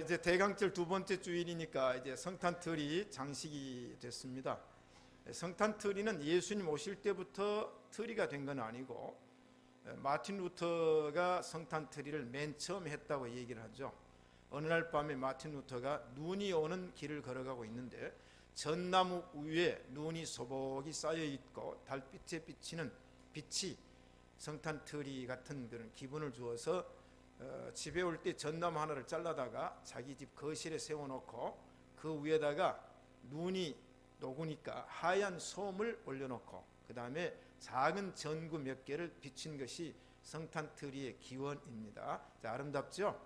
이제 대강절 두 번째 주일이니까 이제 성탄트리 장식이 됐습니다. 성탄트리는 예수님 오실 때부터 트리가 된 건 아니고 마틴 루터가 성탄트리를 맨 처음 했다고 얘기를 하죠. 어느 날 밤에 마틴 루터가 눈이 오는 길을 걸어가고 있는데 전나무 위에 눈이 소복이 쌓여 있고 달빛에 비치는 빛이 성탄트리 같은 그런 기분을 주어서 집에 올 때 전나무 하나를 잘라다가 자기 집 거실에 세워놓고 그 위에다가 눈이 녹으니까 하얀 솜을 올려놓고 그 다음에 작은 전구 몇 개를 비친 것이 성탄트리의 기원입니다. 자, 아름답죠?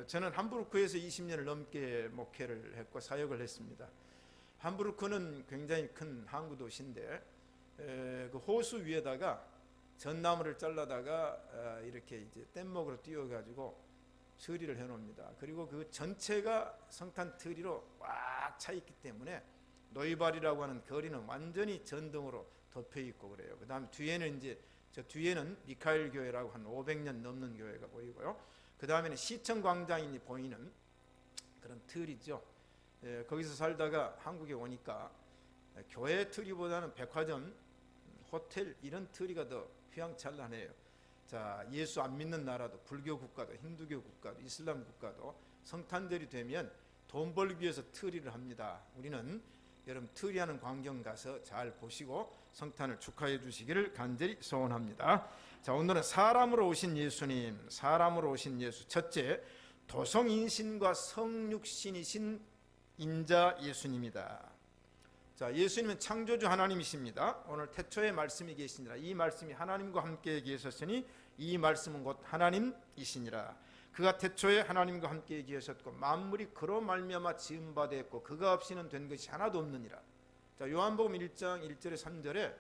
저는 함부르크에서 20년을 넘게 목회를 했고 사역을 했습니다. 함부르크는 굉장히 큰 항구 도시인데 그 호수 위에다가 전나무를 잘라다가 이렇게 이제 뗏목으로 띄워가지고 처리를 해놓습니다. 그리고 그 전체가 성탄트리로 꽉 차 있기 때문에 노이발이라고 하는 거리는 완전히 전등으로 덮여 있고 그래요. 그 다음에 뒤에는 이제 저 뒤에는 미카엘 교회라고 한 500년 넘는 교회가 보이고요. 그 다음에는 시청 광장이 보이는 그런 틀이죠. 거기서 살다가 한국에 오니까 교회 틀이보다는 백화점, 호텔 이런 틀이가 더 휘황찬란해요. 자, 예수 안 믿는 나라도 불교 국가도 힌두교 국가도 이슬람 국가도 성탄절이 되면 돈 벌기 위해서 트리를 합니다. 우리는 여러분 트리하는 광경 가서 잘 보시고 성탄을 축하해 주시기를 간절히 소원합니다. 자, 오늘은 사람으로 오신 예수님, 사람으로 오신 예수. 첫째, 도성인신과 성육신이신 인자 예수님이다. 자, 예수님은 창조주 하나님이십니다. 오늘 태초에 말씀이 계시니라. 이 말씀이 하나님과 함께 계셨으니 이 말씀은 곧 하나님이시니라. 그가 태초에 하나님과 함께 계셨고 만물이 그로 말미암아 지은 바 되었고 그가 없이는 된 것이 하나도 없느니라. 자, 요한복음 1장 1절에 3절에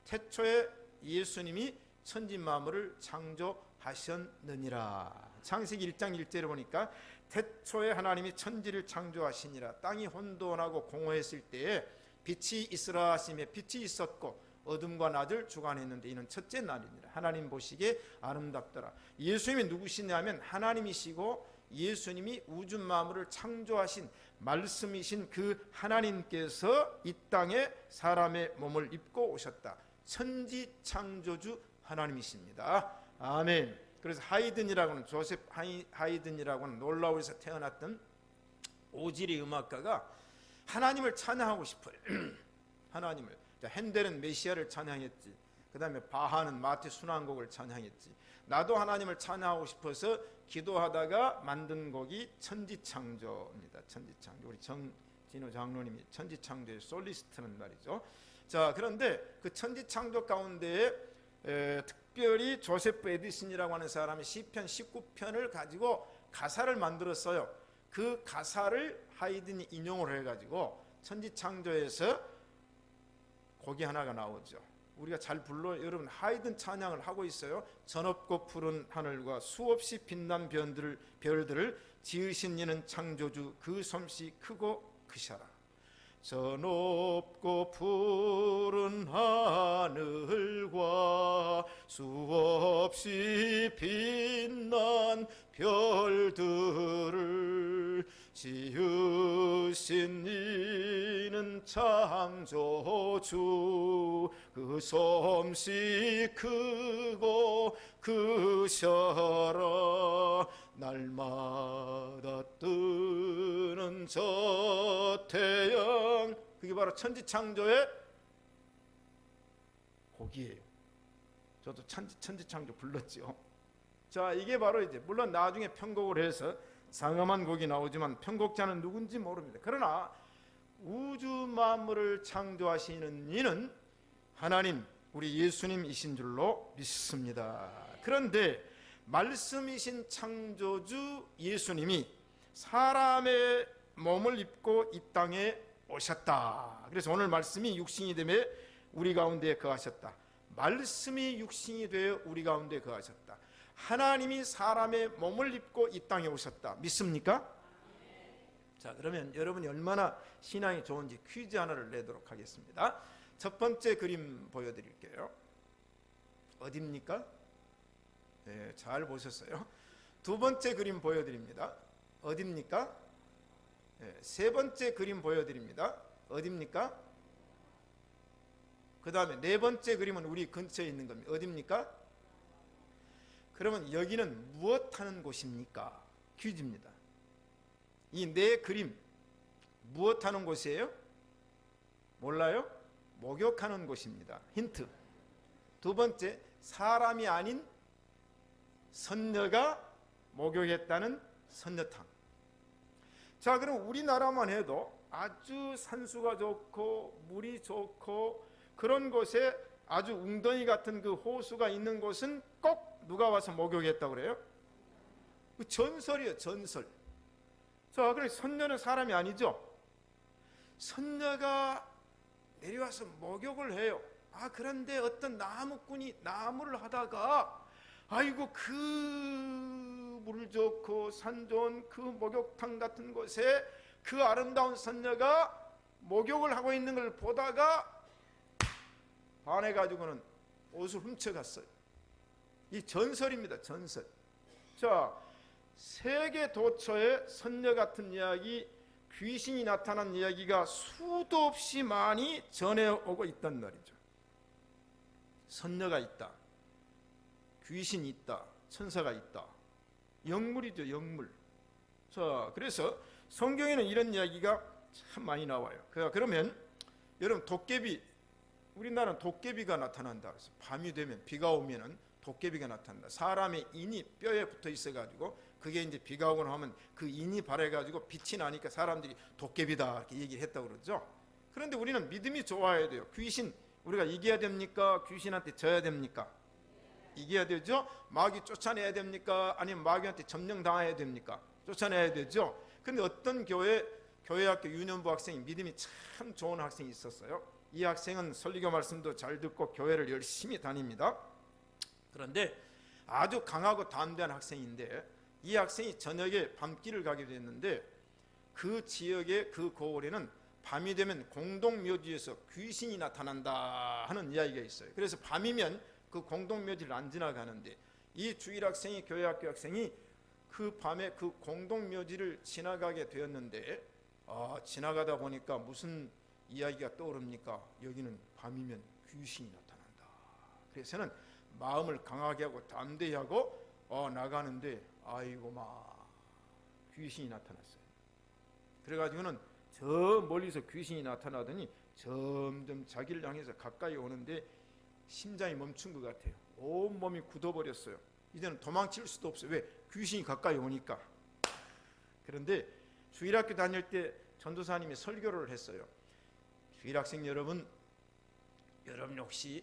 태초에 예수님이 천지 만물을 창조하셨느니라. 창세기 1장 1절에 보니까 태초에 하나님이 천지를 창조하시니라. 땅이 혼돈하고 공허했을 때에 빛이 있으라 하시며 빛이 있었고 어둠과 낮을 주관했는데 이는 첫째 날이니라. 하나님 보시기에 아름답더라. 예수님이 누구시냐면 하나님이시고 예수님이 우주 만물을 창조하신 말씀이신 그 하나님께서 이 땅에 사람의 몸을 입고 오셨다. 천지 창조주 하나님이십니다. 아멘. 그래서 하이든이라고 하는 조셉 하이든이라고 하는 놀라울에서 태어났던 오지리 음악가가 하나님을 찬양하고 싶어요. 하나님을. 자, 핸델은 메시아를 찬양했지. 그 다음에 바하는 마태 순환곡을 찬양했지. 나도 하나님을 찬양하고 싶어서 기도하다가 만든 곡이 천지창조입니다. 천지창조. 우리 정진호 장로님이 천지창조의 솔리스트는 말이죠. 자, 그런데 그 천지창조 가운데에 특별히 조세프 에디슨이라고 하는 사람이 시편 19편을 가지고 가사를 만들었어요. 그 가사를 하이든이 인용을 해가지고 천지창조에서 곡이 하나가 나오죠. 우리가 잘 불러 여러분 하이든 찬양을 하고 있어요. 전없고 푸른 하늘과 수없이 빛난 별들을 지으신 이는 창조주 그 솜씨 크고 크셔라. 전없고 푸른 하늘과 수없이 빛난 별들을 지으신 이는 창조주 그 솜씨 크고 크셔라. 날마다 뜨는 저 태양, 그게 바로 천지창조의 곡이에요. 저도 천지창조 불렀죠. 자, 이게 바로 이제 물론 나중에 편곡을 해서 상엄한 곡이 나오지만 편곡자는 누군지 모릅니다. 그러나 우주 만물을 창조하시는 이는 하나님, 우리 예수님이신 줄로 믿습니다. 그런데 말씀이신 창조주 예수님이 사람의 몸을 입고 이 땅에 오셨다. 그래서 오늘 말씀이 육신이 되며 우리 가운데 거하셨다. 말씀이 육신이 되어 우리 가운데 거하셨다. 하나님이 사람의 몸을 입고 이 땅에 오셨다. 믿습니까? 자, 그러면 여러분이 얼마나 신앙이 좋은지 퀴즈 하나를 내도록 하겠습니다. 첫 번째 그림 보여드릴게요. 어디입니까? 네, 잘 보셨어요. 두 번째 그림 보여드립니다. 어디입니까? 세 번째 그림 보여드립니다. 어디입니까? 그 다음에 네 번째 그림은 우리 근처에 있는 겁니다. 어디입니까? 그러면 여기는 무엇 하는 곳입니까? 퀴즈입니다. 이 네 그림 무엇 하는 곳이에요? 몰라요? 목욕하는 곳입니다. 힌트. 두 번째, 사람이 아닌 선녀가 목욕했다는 선녀탕. 자, 그럼 우리나라만 해도 아주 산수가 좋고 물이 좋고 그런 곳에 아주 웅덩이 같은 그 호수가 있는 곳은 꼭 누가 와서 목욕했다고 그래요? 그 전설이에요, 전설. 자, 그럼 선녀는 사람이 아니죠? 선녀가 내려와서 목욕을 해요. 그런데 어떤 나무꾼이 나무를 하다가 아이고 그 물 좋고 산 좋은 그 목욕탕 같은 곳에 그 아름다운 선녀가 목욕을 하고 있는 걸 보다가 반해가지고는 옷을 훔쳐갔어요. 이 전설입니다, 전설. 자, 세계 도처에 선녀 같은 이야기, 귀신이 나타난 이야기가 수도 없이 많이 전해오고 있단 말이죠. 선녀가 있다, 귀신이 있다, 천사가 있다. 영물이죠, 영물. 자, 그래서 성경에는 이런 이야기가 참 많이 나와요. 그러면 여러분, 도깨비, 우리나라는 도깨비가 나타난다. 그래서 밤이 되면, 비가 오면은 도깨비가 나타난다. 사람의 인이 뼈에 붙어 있어가지고 그게 이제 비가 오거나 하면 그 인이 발해가지고 빛이 나니까 사람들이 도깨비다 이렇게 얘기를 했다고 그러죠. 그런데 우리는 믿음이 좋아야 돼요. 귀신 우리가 이겨야 됩니까? 귀신한테 져야 됩니까? 이겨야 되죠. 마귀 쫓아내야 됩니까? 아니면 마귀한테 점령당해야 됩니까? 쫓아내야 되죠. 근데 어떤 교회학교 유년부 학생이 믿음이 참 좋은 학생이 있었어요. 이 학생은 설리교 말씀도 잘 듣고 교회를 열심히 다닙니다. 그런데 아주 강하고 담대한 학생인데 이 학생이 저녁에 밤길을 가게 됐는데 그 지역의 그 고을에는 밤이 되면 공동묘지에서 귀신이 나타난다 하는 이야기가 있어요. 그래서 밤이면 그 공동묘지를 안 지나가는데 이 주일학생이, 교회학교 학생이 그 밤에 그 공동묘지를 지나가게 되었는데 지나가다 보니까 무슨 이야기가 떠오릅니까? 여기는 밤이면 귀신이 나타난다. 그래서는 마음을 강하게 하고 담대히 하고 나가는데 아이고 귀신이 나타났어요. 그래가지고는 저 멀리서 귀신이 나타나더니 점점 자기를 향해서 가까이 오는데 심장이 멈춘 것 같아요. 온몸이 굳어버렸어요. 이제는 도망칠 수도 없어요. 왜? 귀신이 가까이 오니까. 그런데 주일학교 다닐 때 전도사님이 설교를 했어요. 주일학생 여러분 혹시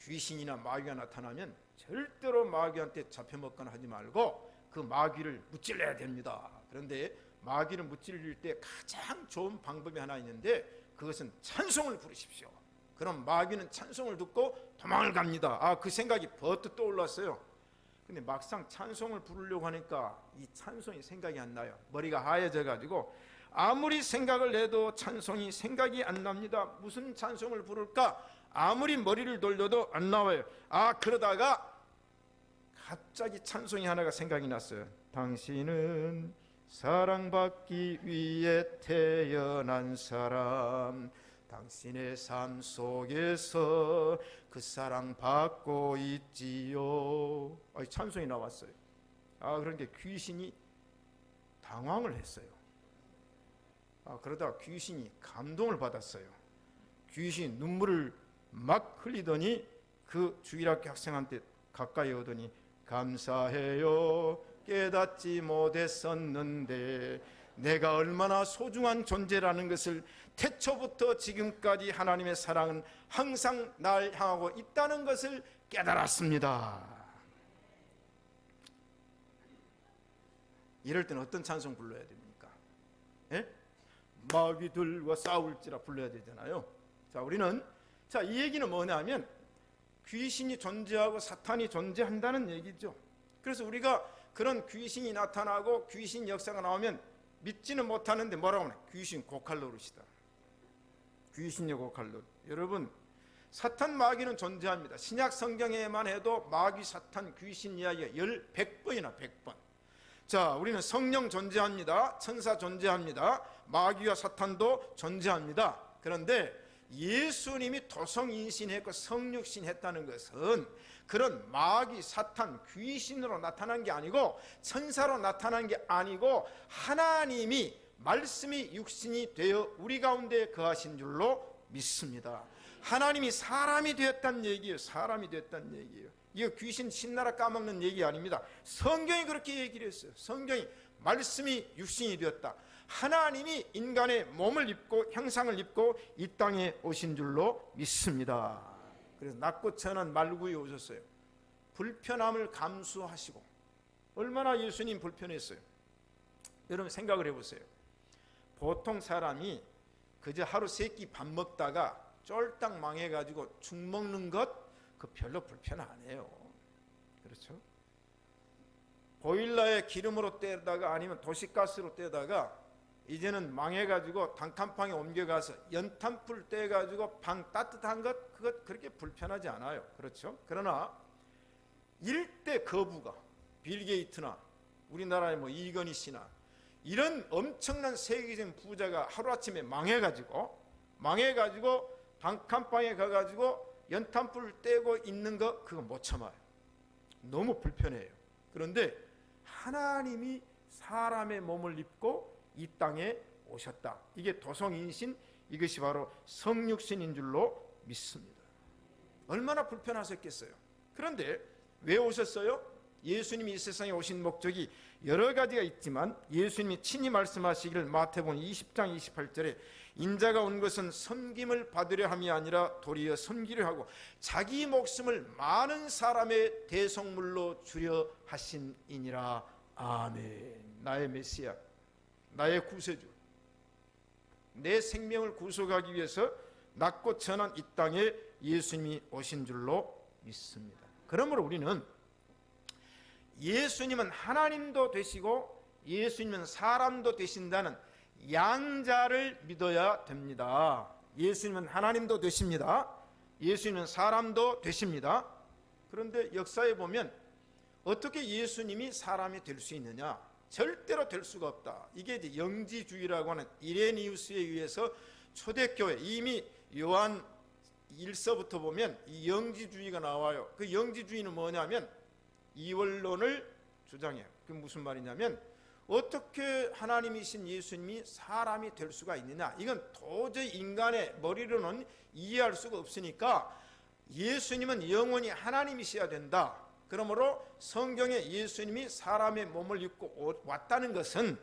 귀신이나 마귀가 나타나면 절대로 마귀한테 잡혀먹거나 하지 말고 그 마귀를 무찔러야 됩니다. 그런데 마귀를 무찔릴 때 가장 좋은 방법이 하나 있는데 그것은 찬송을 부르십시오. 그럼 마귀는 찬송을 듣고 도망을 갑니다. 그 생각이 버뜩 떠올랐어요. 근데 막상 찬송을 부르려고 하니까 이 찬송이 생각이 안 나요. 머리가 하얘져 가지고 아무리 생각을 해도 찬송이 생각이 안 납니다. 무슨 찬송을 부를까? 아무리 머리를 돌려도 안 나와요. 그러다가 갑자기 찬송이 하나가 생각이 났어요. 당신은 사랑받기 위해 태어난 사람, 당신의 삶 속에서 그 사랑 받고 있지요. 찬송이 나왔어요. 그런데 귀신이 당황을 했어요. 그러다 귀신이 감동을 받았어요. 귀신이 눈물을 막 흘리더니 그 주일학교 학생한테 가까이 오더니 감사해요. 깨닫지 못했었는데 내가 얼마나 소중한 존재라는 것을 태초부터 지금까지 하나님의 사랑은 항상 날 향하고 있다는 것을 깨달았습니다. 이럴 때는 어떤 찬송 불러야 됩니까? 마귀들과 싸울지라 불러야 되잖아요. 우리는 이 얘기는 뭐냐면 귀신이 존재하고 사탄이 존재한다는 얘기죠. 그래서 우리가 그런 귀신이 나타나고 귀신 역사가 나오면 믿지는 못하는데 뭐라고 하냐? 귀신 고칼노릇이다. 귀신의 고칼노릇. 여러분, 사탄 마귀는 존재합니다. 신약 성경에만 해도 마귀 사탄 귀신 이야기가 100번이나 100번. 자, 우리는 성령 존재합니다. 천사 존재합니다. 마귀와 사탄도 존재합니다. 그런데 예수님이 도성인신했고 성육신했다는 것은 그런 마귀, 사탄, 귀신으로 나타난 게 아니고 천사로 나타난 게 아니고 하나님이 말씀이 육신이 되어 우리 가운데 거하신 줄로 믿습니다. 하나님이 사람이 되었다는 얘기예요. 사람이 되었다는 얘기예요. 이거 귀신 신나라 까먹는 얘기 아닙니다. 성경이 그렇게 얘기를 했어요. 성경이 말씀이 육신이 되었다. 하나님이 인간의 몸을 입고 형상을 입고 이 땅에 오신 줄로 믿습니다. 그래서 낮고 천한 말구에 오셨어요. 불편함을 감수하시고. 얼마나 예수님 불편했어요. 여러분 생각을 해보세요. 보통 사람이 그저 하루 세 끼 밥 먹다가 쫄딱 망해가지고 죽 먹는 것 그 별로 불편 안 해요. 그렇죠? 보일러에 기름으로 떼다가 아니면 도시가스로 떼다가 이제는 망해가지고 단칸방에 옮겨가서 연탄불 떼가지고 방 따뜻한 것 그것 그렇게 불편하지 않아요. 그렇죠? 그러나 일대 거부가 빌 게이트나 우리나라의 뭐 이건희 씨나 이런 엄청난 세계적인 부자가 하루아침에 망해가지고 단칸방에 가가지고 연탄불 떼고 있는 거 그거 못 참아요. 너무 불편해요. 그런데 하나님이 사람의 몸을 입고 이 땅에 오셨다. 이게 도성인신, 이것이 바로 성육신인 줄로 믿습니다. 얼마나 불편하셨겠어요. 그런데 왜 오셨어요? 예수님이 이 세상에 오신 목적이 여러 가지가 있지만 예수님이 친히 말씀하시기를 마태복음 20장 28절에 인자가 온 것은 섬김을 받으려 함이 아니라 도리어 섬기려 하고 자기 목숨을 많은 사람의 대속물로 주려 하신이니라. 아멘. 나의 메시아, 나의 구세주, 내 생명을 구속하기 위해서 낮고 천한 이 땅에 예수님이 오신 줄로 믿습니다. 그러므로 우리는 예수님은 하나님도 되시고 예수님은 사람도 되신다는 양자를 믿어야 됩니다. 예수님은 하나님도 되십니다. 예수님은 사람도 되십니다. 그런데 역사에 보면 어떻게 예수님이 사람이 될 수 있느냐? 절대로 될 수가 없다. 이게 이제 영지주의라고 하는 이레니우스에 의해서 초대교회, 이미 요한 1서부터 보면 이 영지주의가 나와요. 그 영지주의는 뭐냐면 이원론을 주장해요. 그게 무슨 말이냐면 어떻게 하나님이신 예수님이 사람이 될 수가 있느냐? 이건 도저히 인간의 머리로는 이해할 수가 없으니까 예수님은 영원히 하나님이셔야 된다. 그러므로 성경에 예수님이 사람의 몸을 입고 왔다는 것은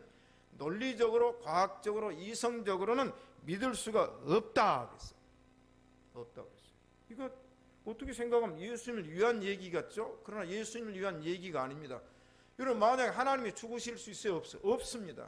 논리적으로, 과학적으로, 이성적으로는 믿을 수가 없다 그랬어요. 없다고 그랬어요. 이거 어떻게 생각하면 예수님을 위한 얘기 같죠? 그러나 예수님을 위한 얘기가 아닙니다. 여러분, 만약에 하나님이 죽으실 수 있어요? 없어요? 없습니다.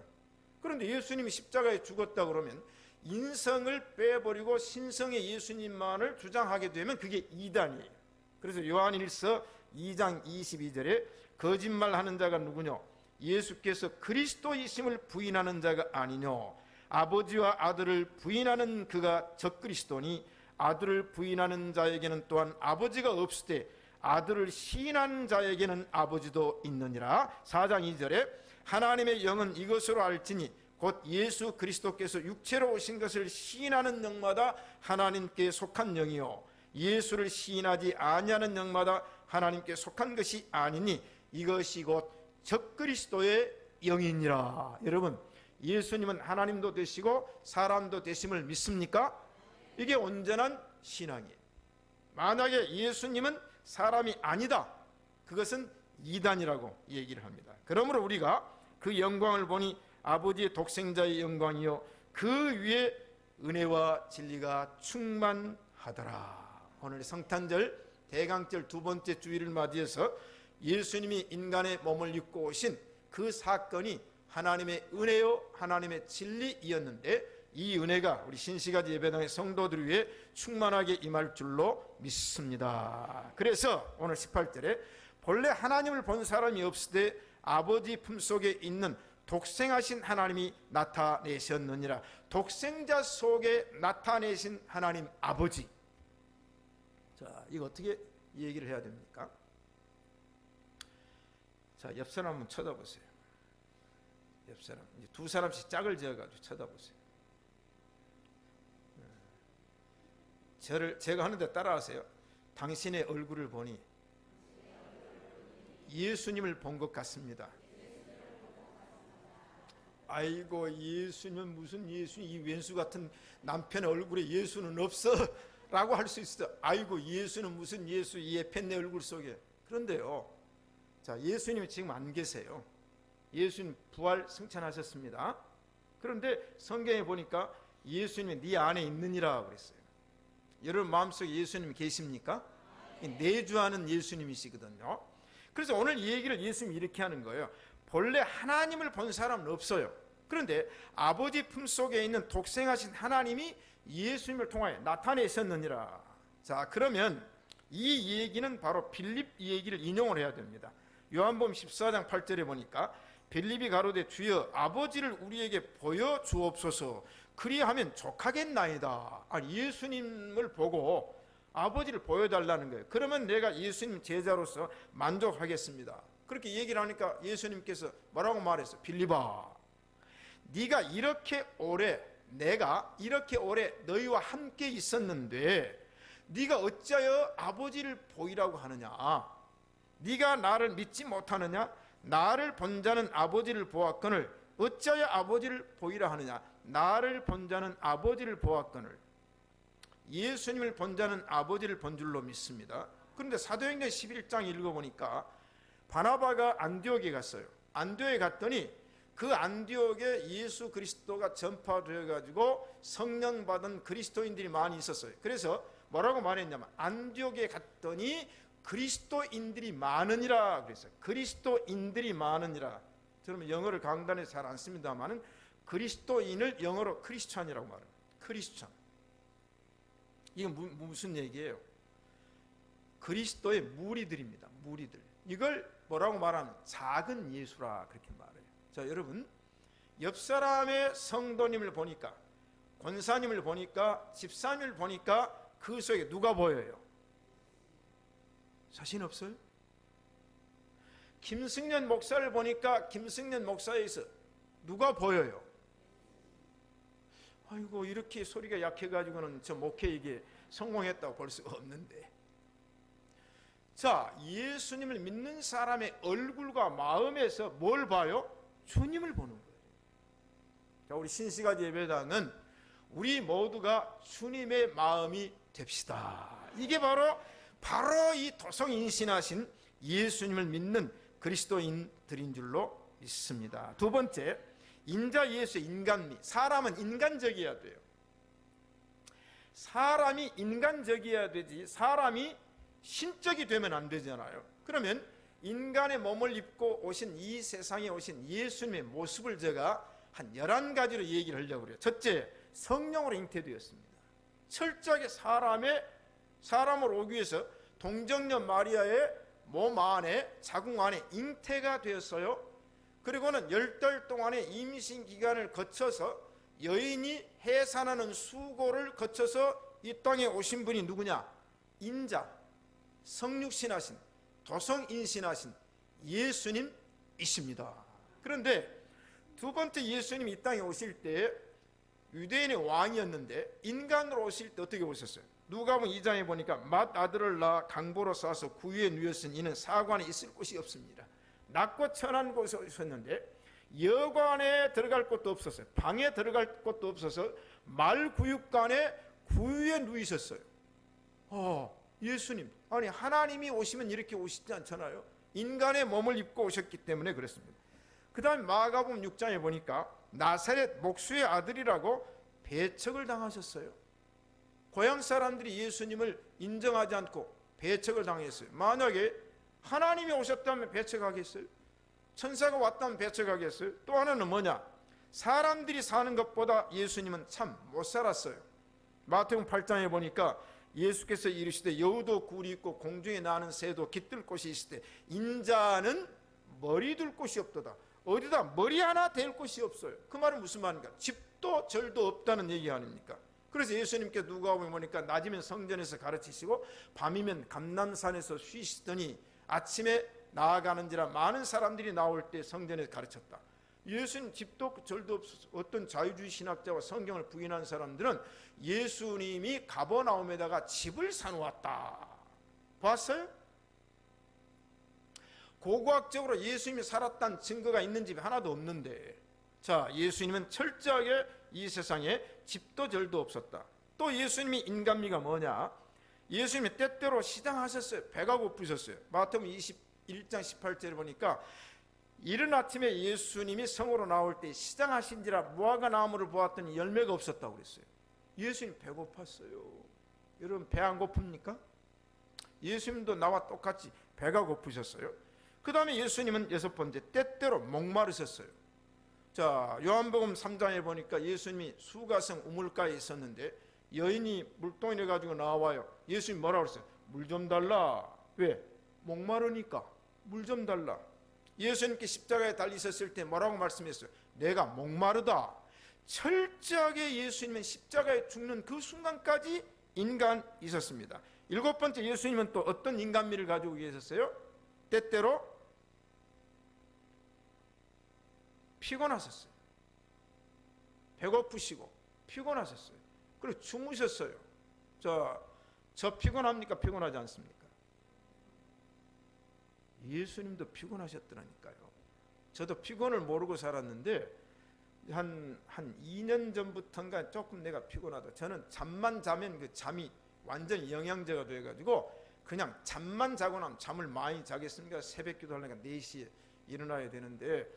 그런데 예수님이 십자가에 죽었다 그러면 인성을 빼버리고 신성의 예수님만을 주장하게 되면 그게 이단이에요. 그래서 요한 1서 2장 22절에 거짓말하는 자가 누구뇨? 예수께서 그리스도이심을 부인하는 자가 아니뇨? 아버지와 아들을 부인하는 그가 적그리스도니 아들을 부인하는 자에게는 또한 아버지가 없을 때 아들을 시인하는 자에게는 아버지도 있느니라. 4장 2절에 하나님의 영은 이것으로 알지니 곧 예수 그리스도께서 육체로 오신 것을 시인하는 영마다 하나님께 속한 영이요 예수를 시인하지 아니하는 영마다 하나님께 속한 것이 아니니 이것이 곧 적그리스도의 영이니라. 여러분, 예수님은 하나님도 되시고 사람도 되심을 믿습니까? 이게 온전한 신앙이에요. 만약에 예수님은 사람이 아니다, 그것은 이단이라고 얘기를 합니다. 그러므로 우리가 그 영광을 보니 아버지의 독생자의 영광이요 그 위에 은혜와 진리가 충만하더라. 오늘 성탄절 대강절 두 번째 주일을 맞이해서 예수님이 인간의 몸을 입고 오신 그 사건이 하나님의 은혜요 하나님의 진리이었는데 이 은혜가 우리 신시가지 예배당의 성도들 위해 충만하게 임할 줄로 믿습니다. 그래서 오늘 18절에 본래 하나님을 본 사람이 없을 때 아버지 품속에 있는 독생하신 하나님이 나타내셨느니라. 독생자 속에 나타내신 하나님 아버지. 자, 이거 어떻게 얘기를 해야 됩니까? 자, 옆 사람 한번 쳐다보세요. 옆 사람 이제 두 사람씩 짝을 지어가지고 쳐다보세요. 제가 하는데 따라하세요. 당신의 얼굴을 보니 예수님을 본 것 같습니다. 아이고, 예수님은 무슨 예수, 이 왼수 같은 남편의 얼굴에 예수는 없어 라고 할 수 있어. 아이고, 예수는 무슨 예수, 이 에펜네 얼굴 속에. 그런데요, 자, 예수님이 지금 안 계세요. 예수님 부활 승천하셨습니다. 그런데 성경에 보니까 예수님이 네 안에 있느니라 그랬어요. 여러분 마음속에 예수님이 계십니까? 내주하는 예수님이시거든요. 그래서 오늘 이 얘기를 예수님이 이렇게 하는 거예요. 본래 하나님을 본 사람은 없어요. 그런데 아버지 품속에 있는 독생하신 하나님이 예수님을 통하여 나타내셨느니라. 자, 그러면 이 얘기는 바로 빌립 얘기를 인용을 해야 됩니다. 요한복음 14장 8절에 보니까 빌립이 가로되 주여 아버지를 우리에게 보여주옵소서 그리하면 족하겠나이다. 아니, 예수님을 보고 아버지를 보여달라는 거예요. 그러면 내가 예수님 제자로서 만족하겠습니다. 그렇게 얘기를 하니까 예수님께서 뭐라고 말했어요? 빌립아, 네가 이렇게 오래, 내가 이렇게 오래 너희와 함께 있었는데 네가 어찌하여 아버지를 보이라고 하느냐? 네가 나를 믿지 못하느냐? 나를 본 자는 아버지를 보았거늘 어찌하여 아버지를 보이라 하느냐? 나를 본 자는 아버지를 보았거늘. 예수님을 본 자는 아버지를 본 줄로 믿습니다. 그런데 사도행전 11장 읽어보니까 바나바가 안디옥에 갔어요. 안디옥에 갔더니 그 안디옥에 예수 그리스도가 전파되어 가지고 성령 받은 그리스도인들이 많이 있었어요. 그래서 뭐라고 말했냐면 안디옥에 갔더니 그리스도인들이 많으니라 그랬어요. 그리스도인들이 많으니라. 저는 영어를 강단에서 잘 안 씁니다만은 그리스도인을 영어로 크리스찬이라고 말해요. 크리스찬. 이건 무슨 얘기예요? 그리스도의 무리들입니다. 무리들. 이걸 뭐라고 말하면 작은 예수라 그렇게 말해요. 자, 여러분, 옆 사람의 성도님을 보니까, 권사님을 보니까, 집사님을 보니까 그 속에 누가 보여요? 자신 없어요? 김승년 목사를 보니까 김승년 목사에서 누가 보여요? 아이고, 이렇게 소리가 약해가지고는 저 목회 이게 성공했다고 볼 수가 없는데. 자, 예수님을 믿는 사람의 얼굴과 마음에서 뭘 봐요? 주님을 보는 거예요. 자, 우리 신시가지 예배당은 우리 모두가 주님의 마음이 됩시다. 이게 바로 이 도성인신하신 예수님을 믿는 그리스도인들인 줄로 믿습니다. 두 번째, 인자 예수의 인간미. 사람은 인간적이어야 돼요. 사람이 인간적이어야 되지 사람이 신적이 되면 안 되잖아요. 그러면 인간의 몸을 입고 오신 이 세상에 오신 예수님의 모습을 제가 한 11가지로 얘기를 하려고 그래요. 첫째, 성령으로 잉태되었습니다. 철저하게 사람을 오기 위해서 동정녀 마리아의 몸 안에, 자궁 안에 잉태가 되었어요. 그리고는 10달 동안의 임신 기간을 거쳐서 여인이 해산하는 수고를 거쳐서 이 땅에 오신 분이 누구냐? 인자, 성육신하신, 도성인신하신 예수님이십니다. 그런데 두 번째, 예수님이 이 땅에 오실 때 유대인의 왕이었는데 인간으로 오실 때 어떻게 오셨어요? 누가복음 2장에 보니까 맏 아들을 낳아 강보로 싸서 구유에 누였으니 이는 사관에 있을 곳이 없습니다. 낮고 천한 곳에 오셨는데 여관에 들어갈 곳도 없었어요. 방에 들어갈 곳도 없어서 말구육간에 구유에 누이셨어요. 예수님, 아니 하나님이 오시면 이렇게 오시지 않잖아요. 인간의 몸을 입고 오셨기 때문에 그렇습니다. 그 다음에 마가복음 6장에 보니까 나사렛 목수의 아들이라고 배척을 당하셨어요. 고향 사람들이 예수님을 인정하지 않고 배척을 당했어요. 만약에 하나님이 오셨다면 배척하겠어요? 천사가 왔다면 배척하겠어요? 또 하나는 뭐냐? 사람들이 사는 것보다 예수님은 참 못 살았어요. 마태복음 8장에 보니까 예수께서 이르시되 여우도 굴이 있고 공중에 나는 새도 깃들 곳이 있을 때 인자는 머리 둘 곳이 없도다. 어디다 머리 하나 댈 곳이 없어요. 그 말은 무슨 말입니까? 집도 절도 없다는 얘기 아닙니까? 그래서 예수님께 누가복음에 보니까 낮이면 성전에서 가르치시고 밤이면 감람산에서 쉬시더니 아침에 나아가는지라 많은 사람들이 나올 때 성전에서 가르쳤다. 예수님 집도 없고 절도 없었어요. 어떤 자유주의 신학자와 성경을 부인한 사람들은 예수님이 가버나움에다가 집을 사놓았다. 봤어요? 고고학적으로 예수님이 살았다는 증거가 있는 집이 하나도 없는데, 자, 예수님은 철저하게 이 세상에 집도 절도 없었다. 또 예수님이 인간미가 뭐냐? 예수님이 때때로 시장하셨어요. 배가 고프셨어요. 마태복음 21장 18절을 보니까 이른 아침에 예수님이 성으로 나올 때 시장하신지라 무화과 나무를 보았더니 열매가 없었다고 그랬어요. 예수님 배고팠어요. 여러분 배 안 고픕니까? 예수님도 나와 똑같이 배가 고프셨어요. 그 다음에 예수님은 여섯 번째, 때때로 목마르셨어요. 자, 요한복음 3장에 보니까 예수님이 수가성 우물가에 있었는데 여인이 물동이를 가지고 나와요. 예수님 뭐라고 그랬어요? 물 좀 달라. 왜? 목마르니까 물 좀 달라. 예수님께 십자가에 달리셨을 때 뭐라고 말씀했어요? 내가 목마르다. 철저하게 예수님은 십자가에 죽는 그 순간까지 인간이셨습니다. 일곱 번째, 예수님은 또 어떤 인간미를 가지고 계셨어요? 때때로 피곤하셨어요. 배고프시고 피곤하셨어요. 그리고 주무셨어요. 저 피곤합니까? 피곤하지 않습니까? 예수님도 피곤하셨더라니까요. 저도 피곤을 모르고 살았는데 한 2년 전부터인가 조금 내가 피곤하다. 저는 잠만 자면 그 잠이 완전히 영양제가 돼가지고 그냥 잠만 자고 나면 잠을 많이 자겠습니까? 새벽 기도하려니까 4시에 일어나야 되는데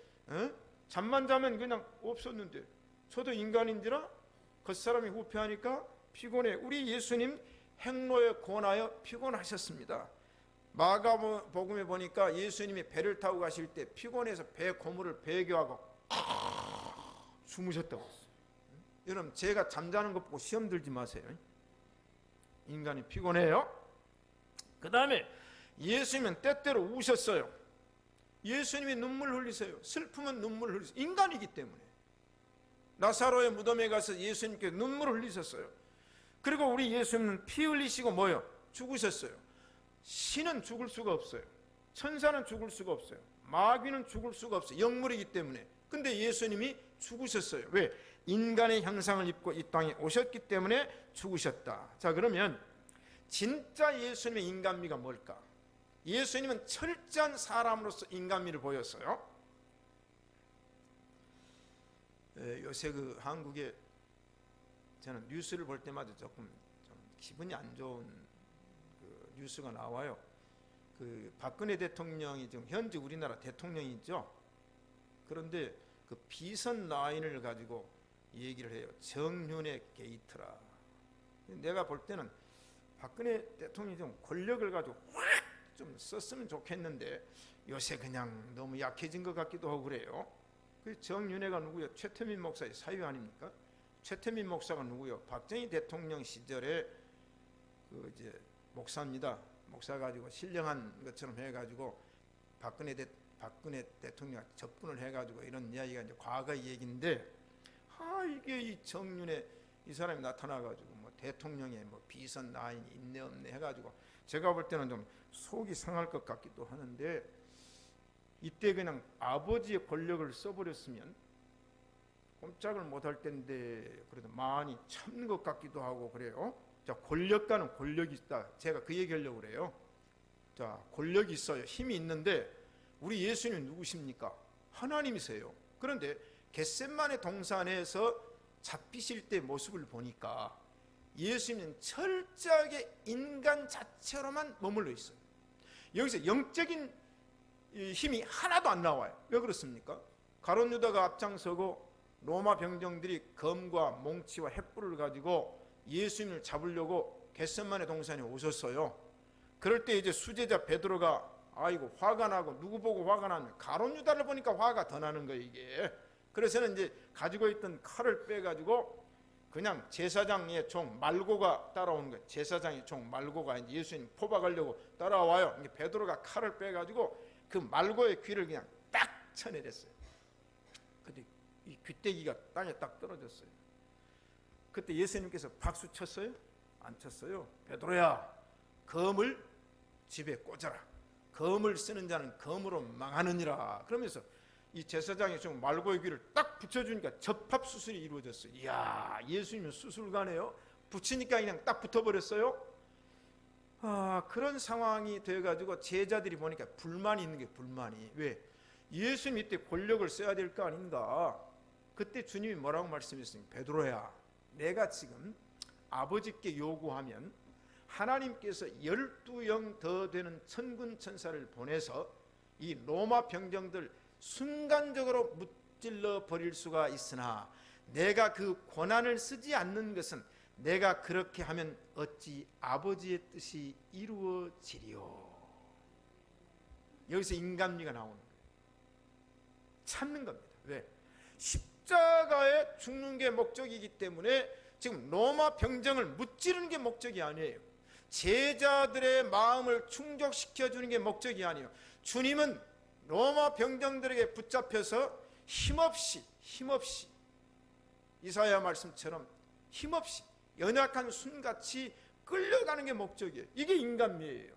잠만 자면 그냥 없었는데 저도 인간인지라 겉사람이 후패하니까 피곤해. 우리 예수님 행로에 권하여 피곤하셨습니다. 마가복음에 보니까 예수님이 배를 타고 가실 때 피곤해서 배 고무를 배교하고 주무셨다고 했어요. 여러분 제가 잠자는 것 보고 시험 들지 마세요. 인간이 피곤해요. 그 다음에 예수님은 때때로 우셨어요. 예수님이 눈물 흘리세요. 슬프면 눈물 흘리세요. 인간이기 때문에. 나사로의 무덤에 가서 예수님께 눈물을 흘리셨어요. 그리고 우리 예수님은 피 흘리시고 뭐요? 죽으셨어요. 신은 죽을 수가 없어요. 천사는 죽을 수가 없어요. 마귀는 죽을 수가 없어요. 영물이기 때문에. 근데 예수님이 죽으셨어요. 왜? 인간의 형상을 입고 이 땅에 오셨기 때문에 죽으셨다. 자, 그러면 진짜 예수님의 인간미가 뭘까? 예수님은 철저한 사람으로서 인간미를 보였어요. 요새 그 한국에 저는 뉴스를 볼 때마다 조금 좀 기분이 안 좋은 그 뉴스가 나와요. 그 박근혜 대통령이 지금 현재 우리나라 대통령이죠. 그런데 그 비선 라인을 가지고 얘기를 해요. 정윤회 게이트라. 내가 볼 때는 박근혜 대통령이 좀 권력을 가지고 확 좀 썼으면 좋겠는데 요새 그냥 너무 약해진 것 같기도 하고 그래요. 그 정윤회가 누구요? 최태민 목사의 사위 아닙니까? 최태민 목사가 누구요? 박정희 대통령 시절에 그 이제 목사입니다. 목사 가지고 신령한 것처럼 해가지고 박근혜 대통령 접근을 해가지고 이런 이야기가 이제 과거의 얘기인데, 이게 이 정윤회 이 사람이 나타나가지고 뭐 대통령의 뭐 비선 라인이 있네 없네 해가지고 제가 볼 때는 좀 속이 상할 것 같기도 하는데, 이때 그냥 아버지의 권력을 써버렸으면 꼼짝을 못할 텐데 그래도 많이 참는 것 같기도 하고 그래요. 자, 권력가는 권력이 있다. 제가 그 얘기하려고 그래요. 자, 권력이 있어요. 힘이 있는데 우리 예수님은 누구십니까? 하나님이세요. 그런데 겟세마네 동산에서 잡히실 때 모습을 보니까 예수님은 철저하게 인간 자체로만 머물러 있어요. 여기서 영적인 힘이 하나도 안 나와요. 왜 그렇습니까? 가룟 유다가 앞장서고 로마 병정들이 검과 몽치와 횃불을 가지고 예수님을 잡으려고 겟세마네 동산에 오셨어요. 그럴 때 이제 수제자 베드로가 아이고 화가 나고, 누구 보고 화가 나면 가룟 유다를 보니까 화가 더 나는 거예요 이게. 그래서는 이제 가지고 있던 칼을 빼가지고 그냥 제사장의 종 말고가 따라오는 거예요. 제사장의 종 말고가 이제 예수님 포박하려고 따라와요. 이게 베드로가 칼을 빼가지고 그 말고의 귀를 그냥 딱 쳐내렸어요. 근데 이 귀때기가 땅에 딱 떨어졌어요. 그때 예수님께서 박수 쳤어요? 안 쳤어요. 베드로야, 검을 집에 꽂아라. 검을 쓰는 자는 검으로 망하느니라. 그러면서 이 제사장이 좀 말고의 귀를 딱 붙여주니까 접합 수술이 이루어졌어요. 이야, 예수님은 수술가네요. 붙이니까 그냥 딱 붙어버렸어요. 그런 상황이 돼가지고 제자들이 보니까 불만이 있는 게 불만이. 왜? 예수님 이때 권력을 써야 될 거 아닌가. 그때 주님이 뭐라고 말씀했습니까? 베드로야, 내가 지금 아버지께 요구하면 하나님께서 12영 더 되는 천군 천사를 보내서 이 로마 병정들 순간적으로 무찔러 버릴 수가 있으나 내가 그 권한을 쓰지 않는 것은 내가 그렇게 하면 어찌 아버지의 뜻이 이루어지리요. 여기서 인간미가 나오는 거예요. 참는 겁니다. 왜? 십자가에 죽는 게 목적이기 때문에 지금 로마 병정을 무찌르는 게 목적이 아니에요. 제자들의 마음을 충족시켜주는 게 목적이 아니에요. 주님은 로마 병정들에게 붙잡혀서 힘없이 이사야 말씀처럼 힘없이 연약한 순같이 끌려가는 게 목적이에요. 이게 인간미예요.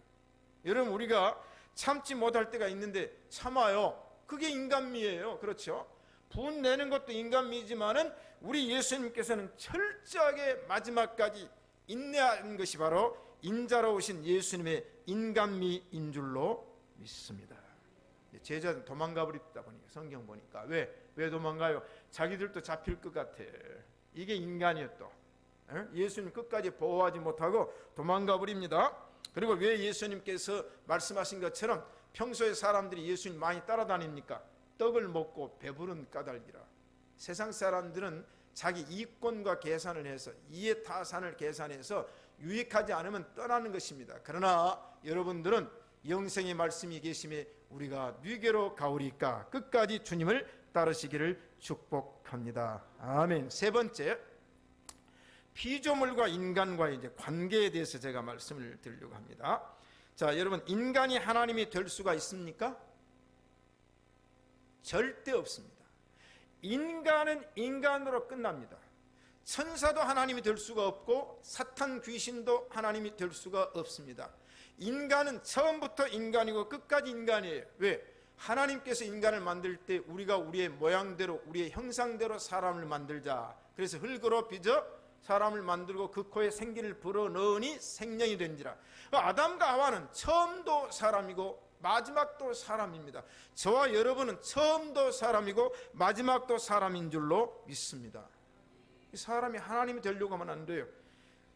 여러분, 우리가 참지 못할 때가 있는데 참아요. 그게 인간미예요. 그렇죠? 분내는 것도 인간미지만은 우리 예수님께서는 철저하게 마지막까지 인내하는 것이 바로 인자로우신 예수님의 인간미인 줄로 믿습니다. 제자는 도망가 버렸다 보니까 성경 보니까 왜 도망가요? 자기들도 잡힐 것 같아. 이게 인간이었다. 예수님 끝까지 보호하지 못하고 도망가 버립니다. 그리고 왜 예수님께서 말씀하신 것처럼 평소에 사람들이 예수님 많이 따라다닙니까? 떡을 먹고 배부른 까닭이라. 세상 사람들은 자기 이권과 계산을 해서 이해타산을 계산해서 유익하지 않으면 떠나는 것입니다. 그러나 여러분들은 영생의 말씀이 계심에 우리가 누게로 가오리까 끝까지 주님을 따르시기를 축복합니다. 아멘. 세 번째, 피조물과 인간과의 이제 관계에 대해서 제가 말씀을 드리려고 합니다. 자, 여러분, 인간이 하나님이 될 수가 있습니까? 절대 없습니다. 인간은 인간으로 끝납니다. 천사도 하나님이 될 수가 없고 사탄 귀신도 하나님이 될 수가 없습니다. 인간은 처음부터 인간이고 끝까지 인간이에요. 왜? 하나님께서 인간을 만들 때 우리가 우리의 모양대로 우리의 형상대로 사람을 만들자. 그래서 흙으로 빚어 사람을 만들고 그 코에 생기를 불어넣으니 생명이 된지라. 아담과 하와는 처음도 사람이고 마지막도 사람입니다. 저와 여러분은 처음도 사람이고 마지막도 사람인 줄로 믿습니다. 사람이 하나님이 되려고 하면 안 돼요.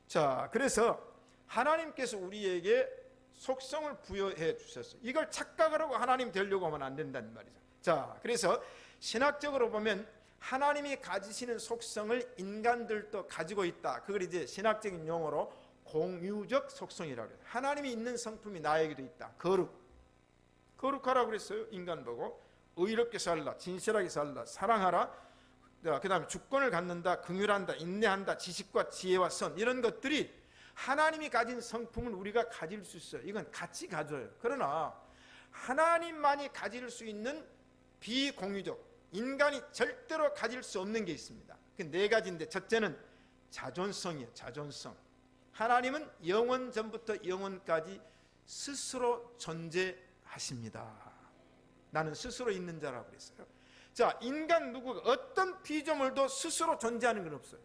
자, 그래서 하나님께서 우리에게 속성을 부여해 주셨어요. 이걸 착각을 하고 하나님 되려고 하면 안 된다는 말이죠. 자, 그래서 신학적으로 보면 하나님이 가지시는 속성을 인간들도 가지고 있다. 그걸 이제 신학적인 용어로 공유적 속성이라고 해요. 하나님이 있는 성품이 나에게도 있다. 거룩하라고 그랬어요. 인간 보고 의롭게 살라, 진실하게 살라, 사랑하라, 그 다음에 주권을 갖는다, 긍휼한다, 인내한다, 지식과 지혜와 선, 이런 것들이 하나님이 가진 성품을 우리가 가질 수 있어요. 이건 같이 가져요. 그러나 하나님만이 가질 수 있는 비공유적, 인간이 절대로 가질 수 없는 게 있습니다. 그 네 가지인데, 첫째는 자존성이에요. 자존성. 하나님은 영원 전부터 영원까지 스스로 존재하십니다. 나는 스스로 있는 자라고 그랬어요. 자, 인간 누구가 어떤 피조물도 스스로 존재하는 건 없어요.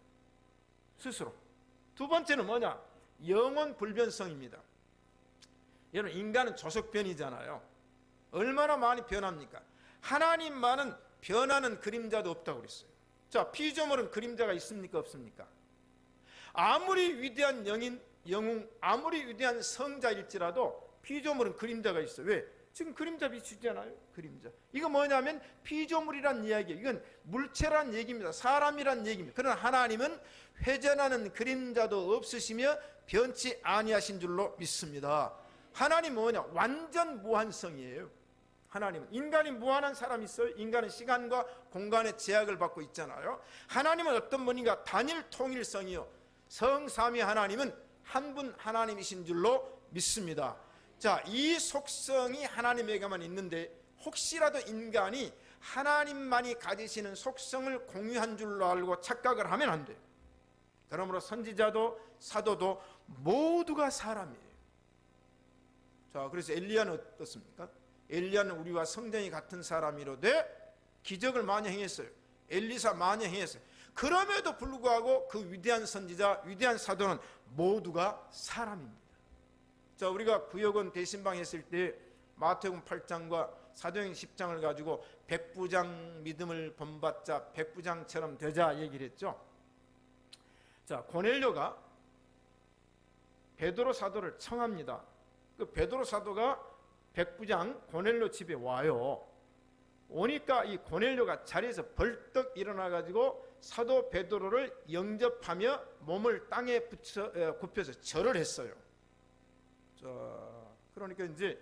스스로. 두 번째는 뭐냐? 영원 불변성입니다. 여러분, 인간은 조석변이잖아요. 얼마나 많이 변합니까? 하나님만은 변하는 그림자도 없다고 그랬어요. 자, 피조물은 그림자가 있습니까? 없습니까? 아무리 위대한 영웅, 아무리 위대한 성자일지라도 피조물은 그림자가 있어요. 왜? 지금 그림자 비추잖아요. 그림자. 이거 뭐냐면 피조물이란 이야기예요. 이건 물체란 얘기입니다. 사람이란 얘기입니다. 그러나 하나님은 회전하는 그림자도 없으시며 변치 아니하신 줄로 믿습니다. 하나님 뭐냐? 완전 무한성이에요. 하나님은. 인간이 무한한 사람이 있어요? 인간은 시간과 공간의 제약을 받고 있잖아요. 하나님은 어떤 분인가? 단일 통일성이요. 성삼위 하나님은 한 분 하나님이신 줄로 믿습니다. 자, 이 속성이 하나님에게만 있는데 혹시라도 인간이 하나님만이 가지시는 속성을 공유한 줄로 알고 착각을 하면 안 돼요. 그러므로 선지자도 사도도 모두가 사람이에요. 자, 그래서 엘리야는 어떻습니까? 엘리야는 우리와 성정이 같은 사람이로되 기적을 많이 행했어요. 엘리사 많이 행했어요. 그럼에도 불구하고 그 위대한 선지자, 위대한 사도는 모두가 사람입니다. 자, 우리가 구역원 대신방 했을 때 마태복음 8장과 사도행전 10장을 가지고 백부장 믿음을 본받자, 백부장처럼 되자 얘기를 했죠. 자, 고넬료가 베드로 사도를 청합니다. 그 베드로 사도가 백부장 고넬료 집에 와요. 오니까 이 고넬료가 자리에서 벌떡 일어나 가지고 사도 베드로를 영접하며 몸을 땅에 굽혀서 절을 했어요. 자, 그러니까 이제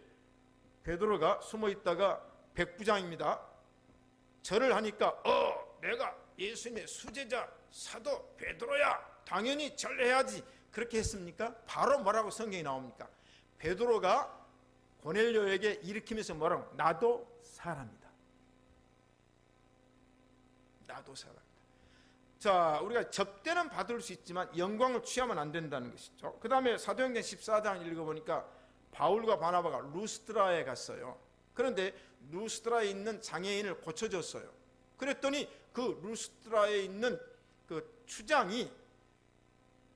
베드로가 숨어 있다가 백부장입니다. 절을 하니까 내가 예수님의 수제자 사도 베드로야, 당연히 절해야지. 그렇게 했습니까? 바로 뭐라고 성경이 나옵니까? 베드로가 고넬료에게 일으키면서 뭐라고? 나도 사람이다. 나도 사람이다. 자, 우리가 접대는 받을 수 있지만 영광을 취하면 안 된다는 것이죠. 그 다음에 사도행전 14장 읽어보니까 바울과 바나바가 루스드라에 갔어요. 그런데 루스드라에 있는 장애인을 고쳐줬어요. 그랬더니 그 루스드라에 있는 그 추장이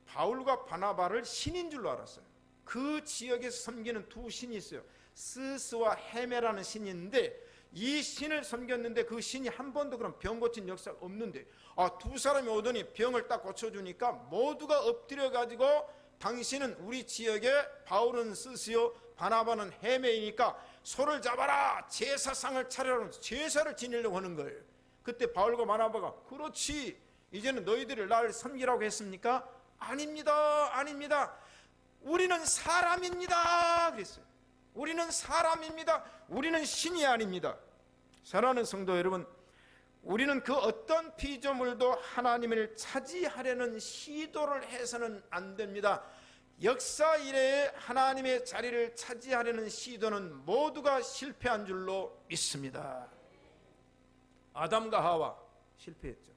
바울과 바나바를 신인 줄로 알았어요. 그 지역에서 섬기는 두 신이 있어요. 스스와 헤메라는 신이 있는데 이 신을 섬겼는데 그 신이 한 번도 그런 병 고친 역사가 없는데 두 사람이 오더니 병을 딱 고쳐주니까 모두가 엎드려 가지고 당신은 우리 지역에 바울은 스스요 바나바는 헤메이니까 소를 잡아라, 제사상을 차려라, 제사를 지내려고 하는 거예요. 그때 바울과 바나바가 그렇지, 이제는 너희들이 나를 섬기라고 했습니까? 아닙니다, 아닙니다, 우리는 사람입니다 그랬어요. 우리는 사람입니다. 우리는 신이 아닙니다. 사랑하는 성도 여러분, 우리는 그 어떤 피조물도 하나님을 차지하려는 시도를 해서는 안 됩니다. 역사 이래에 하나님의 자리를 차지하려는 시도는 모두가 실패한 줄로 믿습니다. 아담과 하와 실패했죠.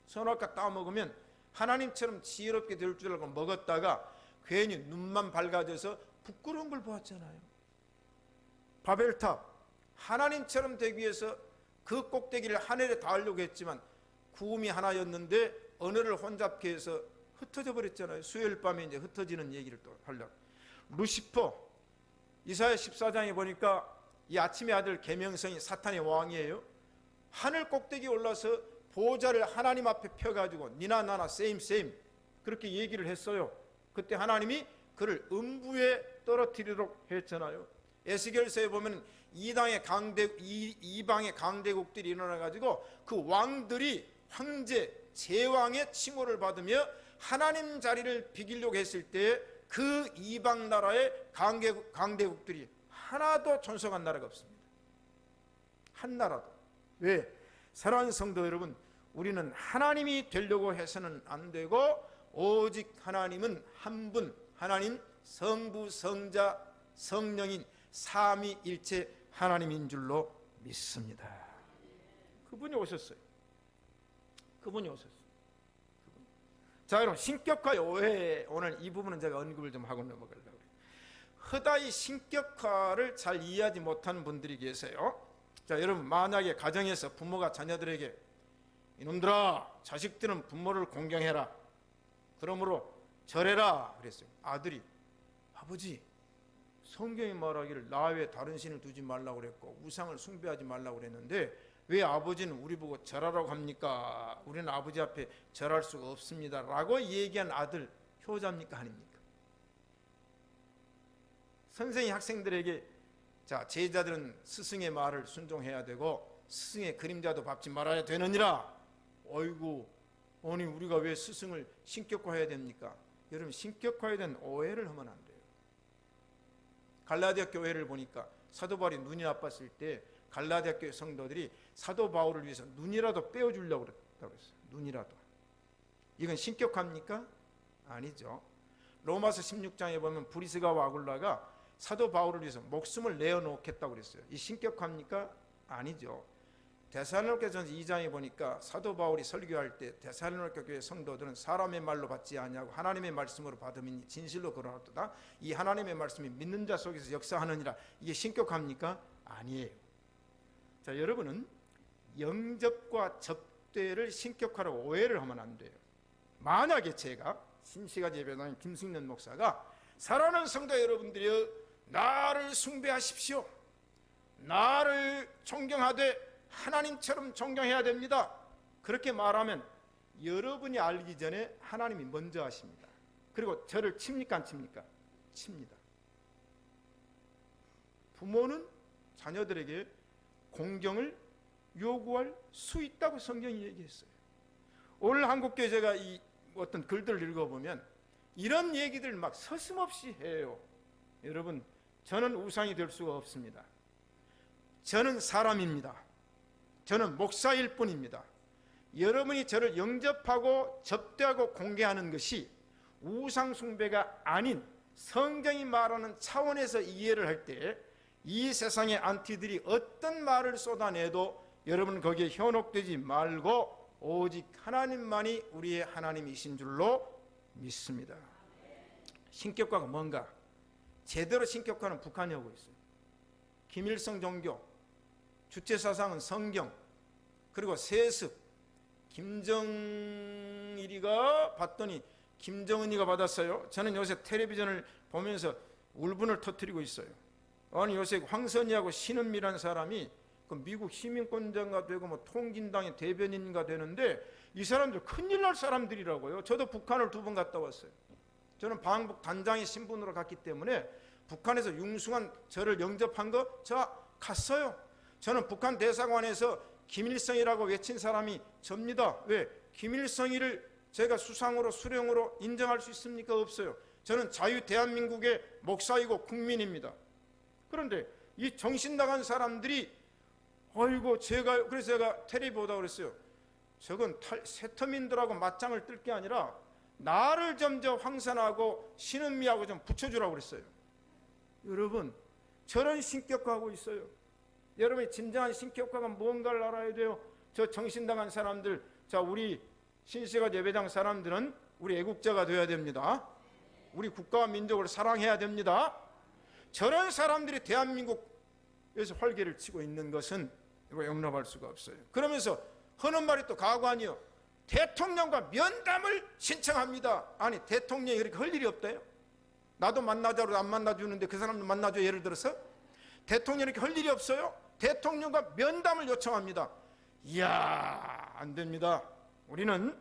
선악과 따먹으면 하나님처럼 지혜롭게 될 줄 알고 먹었다가 괜히 눈만 밝아져서 부끄러운 걸 보았잖아요. 바벨탑, 하나님처럼 되기 위해서 그 꼭대기를 하늘에 닿으려고 했지만 구음이 하나였는데 언어를 혼잡케 해서 흩어져 버렸잖아요. 수요일 밤에 이제 흩어지는 얘기를 또 하려고. 루시퍼, 이사야 14장에 보니까 이 아침의 아들 계명성이 사탄의 왕이에요. 하늘 꼭대기에 올라서 보좌를 하나님 앞에 펴가지고 니나 나나 세임 그렇게 얘기를 했어요. 그때 하나님이 그를 음부에 떨어뜨리도록 했잖아요. 에스겔서에 보면 이방의 강대국들이 일어나가지고 그 왕들이 황제, 제왕의 칭호를 받으며 하나님 자리를 비기려고 했을 때 그 이방 나라의 강대국들이 하나도 존속한 나라가 없습니다. 한 나라도. 왜? 사랑하는 성도 여러분, 우리는 하나님이 되려고 해서는 안 되고 오직 하나님은 한 분, 하나님 성부, 성자, 성령인 삼위일체 하나님인 줄로 믿습니다. 그분이 오셨어요. 그분이 오셨어요. 자, 여러분, 신격화의 오해, 오늘 이 부분은 제가 언급을 좀 하고 넘어가려고 해요. 허다히 신격화를 잘 이해하지 못하는 분들이 계세요. 자, 여러분, 만약에 가정에서 부모가 자녀들에게 이놈들아, 자식들은 부모를 공경해라, 그러므로 절해라 그랬어요. 아들이 아버지, 성경이 말하기를 나 외에 다른 신을 두지 말라고 그랬고 우상을 숭배하지 말라고 그랬는데 왜 아버지는 우리 보고 절하라고 합니까? 우리는 아버지 앞에 절할 수가 없습니다 라고 얘기한 아들 효자입니까? 아닙니까? 선생이 학생들에게 자, 제자들은 스승의 말을 순종해야 되고 스승의 그림자도 밟지 말아야 되느니라. 어이구, 아니 우리가 왜 스승을 신격화해야 됩니까? 여러분, 신격화에 대한 오해를 하면 안 돼요. 갈라디아 교회를 보니까 사도 바울이 눈이 나빴을 때 갈라디아 교회 성도들이 사도 바울을 위해서 눈이라도 빼어주려고 그랬다고 했어요. 눈이라도. 이건 신격화입니까? 아니죠. 로마서 16장에 보면 브리스가와 아굴라가 사도 바울을 위해서 목숨을 내어놓겠다고 그랬어요. 이 신격화입니까? 아니죠. 데살로니가전서 2장에 보니까 사도 바울이 설교할 때 데살로니가 교회 성도들은 사람의 말로 받지 아니하고 하나님의 말씀으로 받음이니 진실로 거론하도다. 이 하나님의 말씀이 믿는 자 속에서 역사하느니라. 이게 신격합니까? 아니에요. 자, 여러분은 영접과 접대를 신격화로 오해를 하면 안 돼요. 만약에 제가 신시가지 예배당 김승년 목사가 사랑하는 성도 여러분들이여 나를 숭배하십시오, 나를 존경하되 하나님처럼 존경해야 됩니다, 그렇게 말하면 여러분이 알기 전에 하나님이 먼저 하십니다. 그리고 저를 칩니까 안 칩니까? 칩니다. 부모는 자녀들에게 공경을 요구할 수 있다고 성경이 얘기했어요. 오늘 한국교회 제가 이 어떤 글들을 읽어보면 이런 얘기들 막 서슴없이 해요. 여러분, 저는 우상이 될 수가 없습니다. 저는 사람입니다. 저는 목사일 뿐입니다. 여러분이 저를 영접하고 접대하고 공개하는 것이 우상 숭배가 아닌 성경이 말하는 차원에서 이해를 할 때 이 세상의 안티들이 어떤 말을 쏟아내도 여러분 거기에 현혹되지 말고 오직 하나님만이 우리의 하나님이신 줄로 믿습니다. 신격화가 뭔가? 제대로 신격화는 북한이 하고 있어요. 김일성 종교, 주체사상은 성경, 그리고 세습, 김정일이가 받더니 김정은이가 받았어요. 저는 요새 텔레비전을 보면서 울분을 터뜨리고 있어요. 아니 요새 황선이하고 신은미라는 사람이 그 미국 시민권자가 되고 뭐 통진당의 대변인가 되는데 이 사람들 큰일 날 사람들이라고요. 저도 북한을 2번 갔다 왔어요. 저는 방북 단장의 신분으로 갔기 때문에 북한에서 융숭한 저를 영접한 거 저 갔어요. 저는 북한 대사관에서 김일성이라고 외친 사람이 접니다. 왜? 김일성이를 제가 수상으로 수령으로 인정할 수 있습니까? 없어요. 저는 자유 대한민국의 목사이고 국민입니다. 그런데 이 정신 나간 사람들이 아이고 그래서 제가 텔레비 보다 그랬어요. 저건 세터민들하고 맞짱을 뜰 게 아니라 나를 좀 저 황선하고 신은미하고 좀 붙여주라고 그랬어요. 여러분, 저런 신격화하고 있어요. 여러분이 진정한 신격화가 뭔가를 알아야 돼요. 저 정신당한 사람들, 자 우리 신시가지 예배당 사람들은 우리 애국자가 되어야 됩니다. 우리 국가와 민족을 사랑해야 됩니다. 저런 사람들이 대한민국에서 활개를 치고 있는 것은 이거 용납할 수가 없어요. 그러면서 하는 말이 또 가관이요. 대통령과 면담을 신청합니다. 아니 대통령이 그렇게 할 일이 없대요? 나도 만나자로 안 만나주는데 그 사람도 만나줘. 예를 들어서 대통령이 이렇게 할 일이 없어요? 대통령과 면담을 요청합니다. 이야, 안 됩니다. 우리는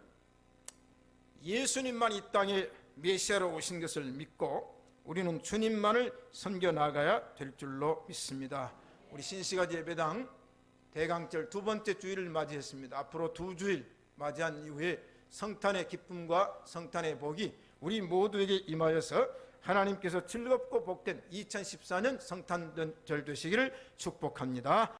예수님만 이 땅에 메시아로 오신 것을 믿고 우리는 주님만을 섬겨 나가야 될 줄로 믿습니다. 우리 신시가지 예배당 대강절 2번째 주일을 맞이했습니다. 앞으로 2주일 맞이한 이후에 성탄의 기쁨과 성탄의 복이 우리 모두에게 임하여서 하나님께서 즐겁고 복된 2014년 성탄절 되시기를 축복합니다.